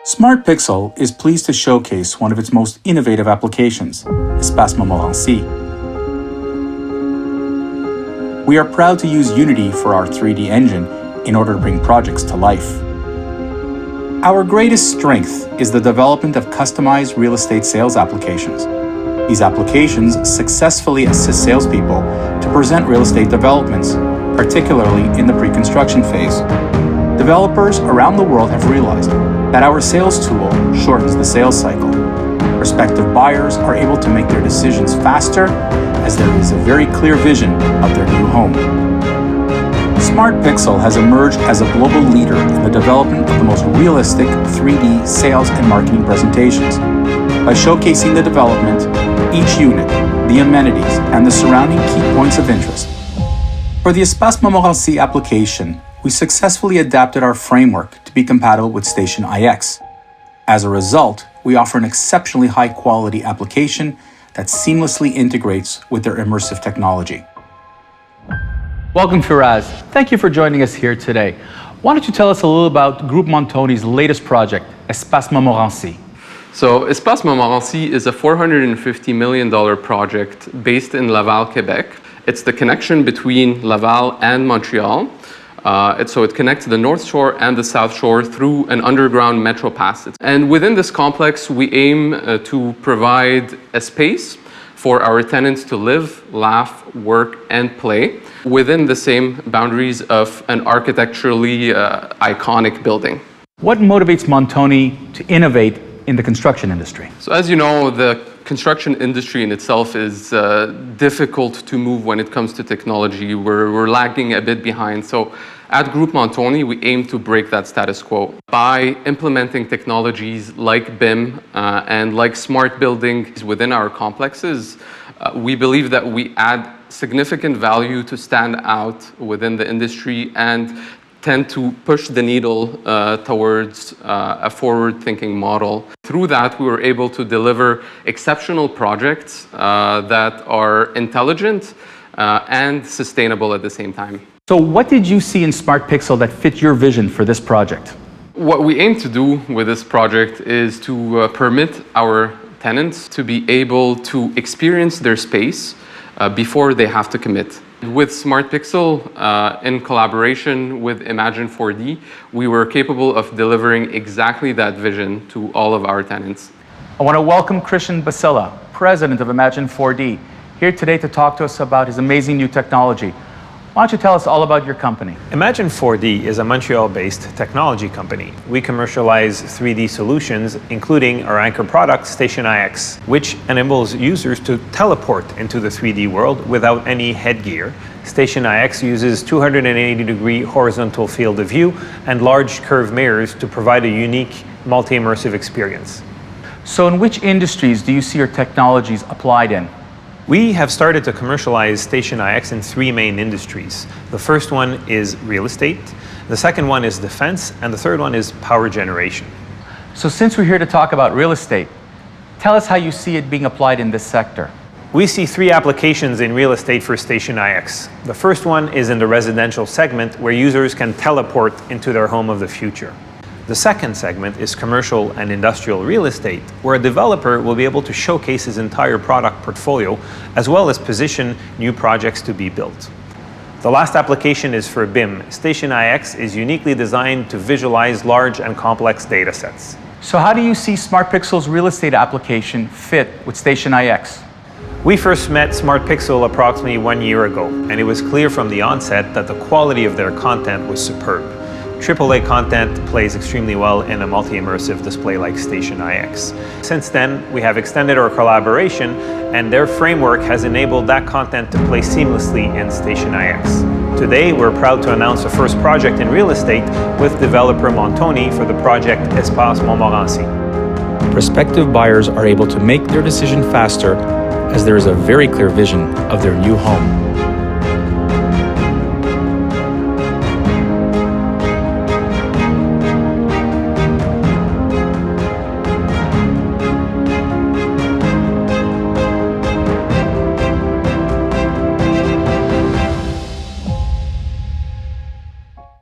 SmartPixel is pleased to showcase one of its most innovative applications, Espace Montmorency. We are proud to use Unity for our 3D engine in order to bring projects to life. Our greatest strength is the development of customized real estate sales applications. These applications successfully assist salespeople to present real estate developments, particularly in the pre-construction phase. Developers around the world have realized that our sales tool shortens the sales cycle. Prospective buyers are able to make their decisions faster as there is a very clear vision of their new home. SmartPixel has emerged as a global leader in the development of the most realistic 3D sales and marketing presentations. By showcasing the development, each unit, the amenities, and the surrounding key points of interest. For the Espace Montmorency application, we successfully adapted our framework to be compatible with Station IX. As a result, we offer an exceptionally high-quality application that seamlessly integrates with their immersive technology. Welcome, Firaz. Thank you for joining us here today. Why don't you tell us a little about Groupe Montoni's latest project, Espace Montmorency? So Espace Montmorency is a $450 million project based in Laval, Quebec. It's the connection between Laval and Montreal. So it connects the North Shore and the South Shore through an underground metro passage. And within this complex, we aim to provide a space for our tenants to live, laugh, work, and play within the same boundaries of an architecturally iconic building. What motivates Montoni to innovate in the construction industry? So as you know, the construction industry in itself is difficult to move when it comes to technology. We're lagging a bit behind. So at Groupe Montoni, we aim to break that status quo by implementing technologies like BIM and like smart buildings within our complexes. We believe that we add significant value to stand out within the industry and tend to push the needle towards a forward-thinking model. Through that, we were able to deliver exceptional projects that are intelligent and sustainable at the same time. So what did you see in SmartPixel that fit your vision for this project? What we aim to do with this project is to permit our tenants to be able to experience their space before they have to commit. With SmartPixel, in collaboration with Imagine 4D, we were capable of delivering exactly that vision to all of our tenants. I want to welcome Christian Basila, president of Imagine 4D, here today to talk to us about his amazing new technology. Why don't you tell us all about your company? Imagine 4D is a Montreal-based technology company. We commercialize 3D solutions, including our anchor product, Station IX, which enables users to teleport into the 3D world without any headgear. Station IX uses 280-degree horizontal field of view and large curved mirrors to provide a unique multi-immersive experience. So in which industries do you see your technologies applied in? We have started to commercialize Station IX in three main industries. The first one is real estate, the second one is defense, and the third one is power generation. So since we're here to talk about real estate, tell us how you see it being applied in this sector. We see three applications in real estate for Station IX. The first one is in the residential segment, where users can teleport into their home of the future. The second segment is commercial and industrial real estate, where a developer will be able to showcase his entire product portfolio, as well as position new projects to be built. The last application is for BIM. Station IX is uniquely designed to visualize large and complex data sets. So how do you see SmartPixel's real estate application fit with Station IX? We first met SmartPixel approximately 1 year ago, and it was clear from the onset that the quality of their content was superb. AAA content plays extremely well in a multi-immersive display like Station IX. Since then, we have extended our collaboration, and their framework has enabled that content to play seamlessly in Station IX. Today, we're proud to announce the first project in real estate with developer Montoni for the project Espace Montmorency. Prospective buyers are able to make their decision faster as there is a very clear vision of their new home.